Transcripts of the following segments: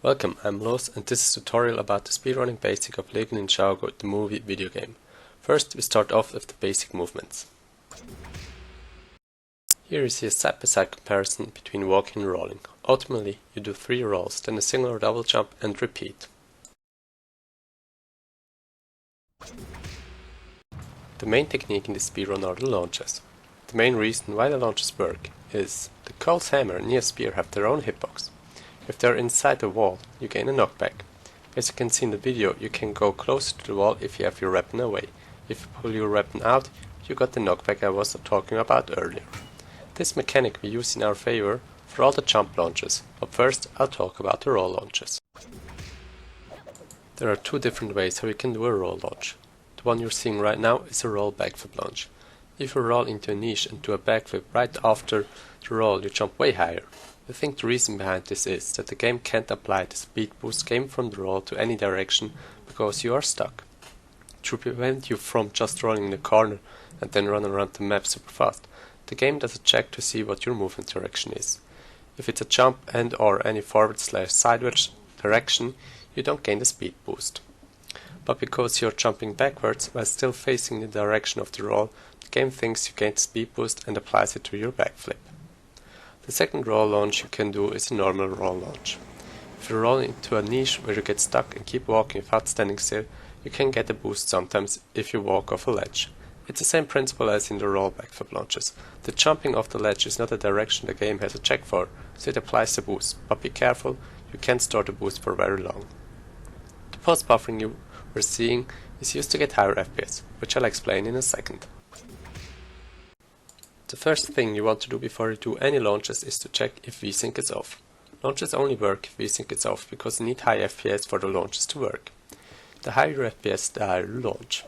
Welcome, I'm Los and this is a tutorial about the speedrunning basic of LEGO Ninjago, the movie video game. First we start off with the basic movements. Here you see a side-by-side comparison between walking and rolling. Ultimately you do 3 rolls, then a single or double jump and repeat. The main technique in this speedrun are the launches. The main reason why the launches work is the Cole's hammer and Nia's spear have their own hitbox. If they are inside the wall, you gain a knockback. As you can see in the video, you can go closer to the wall if you have your weapon away. If you pull your weapon out, you got the knockback I was talking about earlier. This mechanic we use in our favor for all the jump launches, but first I'll talk about the roll launches. There are 2 different ways how you can do a roll launch. The one you're seeing right now is a roll backflip launch. If you roll into a niche and do a backflip right after the roll, you jump way higher. I think the reason behind this is that the game can't apply the speed boost gained from the roll to any direction because you are stuck. To prevent you from just rolling in the corner and then run around the map super fast, the game does a check to see what your movement direction is. If it's a jump and or any forward/sideways direction, you don't gain the speed boost. But because you're jumping backwards while still facing the direction of the roll, the game thinks you gained the speed boost and applies it to your backflip. The second roll launch you can do is a normal roll launch. If you roll into a niche where you get stuck and keep walking without standing still, you can get a boost sometimes if you walk off a ledge. It's the same principle as in the roll backflip launches. The jumping off the ledge is not a direction the game has a check for, so it applies the boost, but be careful, you can't store the boost for very long. The pulse buffering you were seeing is used to get higher FPS, which I'll explain in a second. The first thing you want to do before you do any launches is to check if VSync is off. Launches only work if VSync is off because you need high FPS for the launches to work. The higher your FPS, the higher you launch.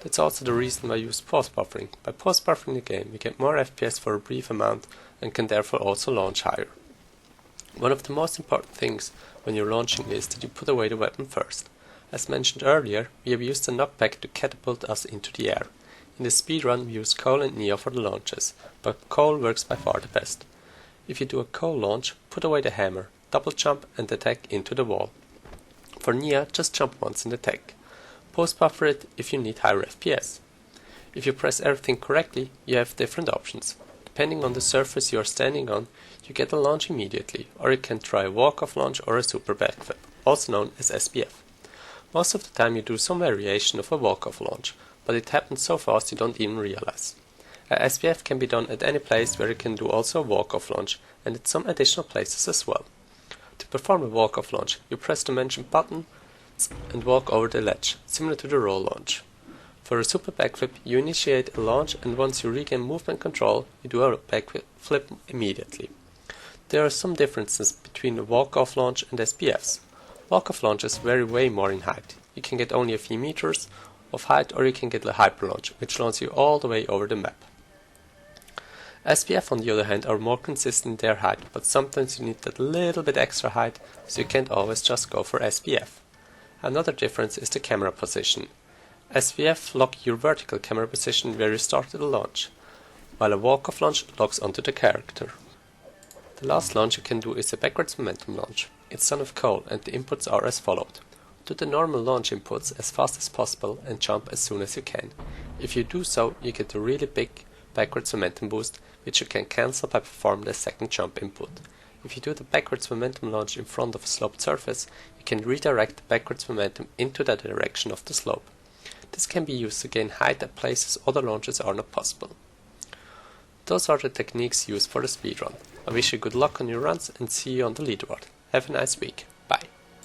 That's also the reason why I use pulse buffering. By pulse buffering the game, you get more FPS for a brief amount and can therefore also launch higher. One of the most important things when you're launching is that you put away the weapon first. As mentioned earlier, we have used a knockback to catapult us into the air. In the speedrun we use Cole and Nia for the launches, but Cole works by far the best. If you do a Cole launch, put away the hammer, double jump and attack into the wall. For Nia, just jump once and attack. Post buffer it if you need higher FPS. If you press everything correctly, you have different options. Depending on the surface you are standing on, you get a launch immediately, or you can try a walk-off launch or a super backflip, also known as SBF. Most of the time you do some variation of a walk-off launch, but it happens so fast you don't even realize. A SBF can be done at any place where you can do also a walk-off launch, and at some additional places as well. To perform a walk-off launch, you press the mentioned button and walk over the ledge, similar to the roll launch. For a super backflip, you initiate a launch and once you regain movement control, you do a backflip immediately. There are some differences between the walk-off launch and SBFs. Walk-off launches vary way more in height. You can get only a few meters of height, or you can get a hyper launch, which launches you all the way over the map. SBF on the other hand are more consistent in their height, but sometimes you need that little bit extra height, so you can't always just go for SBF. Another difference is the camera position. SBF lock your vertical camera position where you started the launch, while a walk-off launch locks onto the character. The last launch you can do is a backwards momentum launch. It's done with Cole and the inputs are as followed. Do the normal launch inputs as fast as possible and jump as soon as you can. If you do so, you get a really big backwards momentum boost, which you can cancel by performing the second jump input. If you do the backwards momentum launch in front of a sloped surface, you can redirect the backwards momentum into the direction of the slope. This can be used to gain height at places other launches are not possible. Those are the techniques used for the speedrun. I wish you good luck on your runs and see you on the leaderboard. Have a nice week. Bye.